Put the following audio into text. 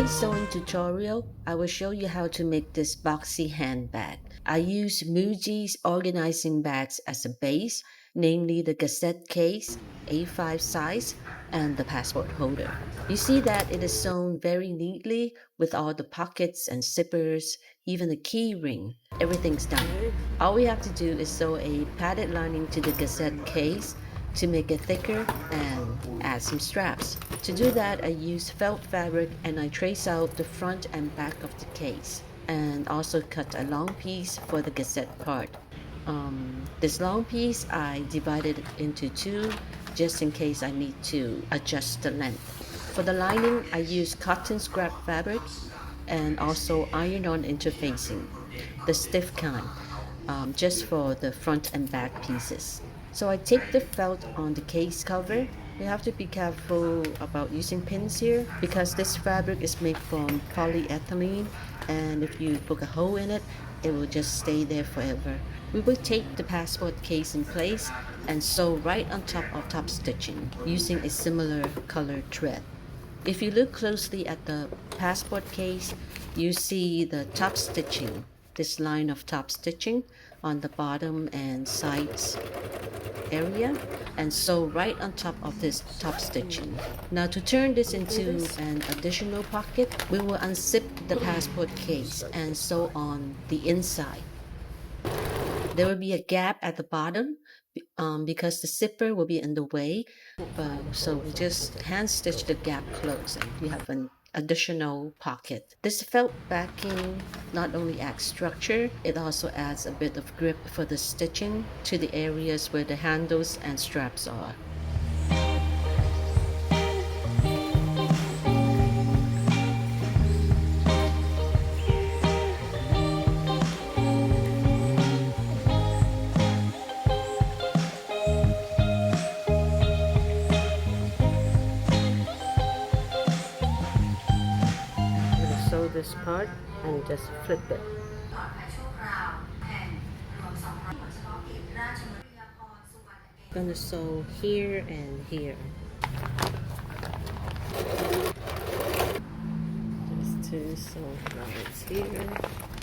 today's sewing tutorial, I will show you how to make this boxy handbag. I use Muji's organizing bags as a base, namely the Gusset case, A5 size, and the passport holder. You see that it is sewn very neatly with all the pockets and zippers, even the key ring. Everything's done. All we have to do is sew a padded lining to the Gusset case to make it thicker and add some straps. To do that, I use felt fabric and I trace out the front and back of the case and also cut a long piece for the Gusset part. This long piece I divided into two just in case I need to adjust the length. For the lining, I use cotton scrap fabric and also iron-on interfacing, the stiff kind, just for the front and back pieces. So I take the felt on the case cover. You have to be careful about using pins here because this fabric is made from polyethylene, and if you poke a hole in it, it will just stay there forever. We will take the passport case in place and sew right on top of top stitching using a similar colored thread. If you look closely at the passport case, you see the top stitching, this line of top stitching on the bottom and sides area, and sew right on top of this top stitching. Now to turn this into an additional pocket, we will unzip the passport case and sew on the inside. There will be a gap at the bottom because the zipper will be in the way, so we just hand stitch the gap closed and you have an additional pocket. This felt backing not only adds structure, it also adds a bit of grip for the stitching to the areas where the handles and straps are. Sew this part and just flip it. I'm gonna sew here and here. Just two sew lines here.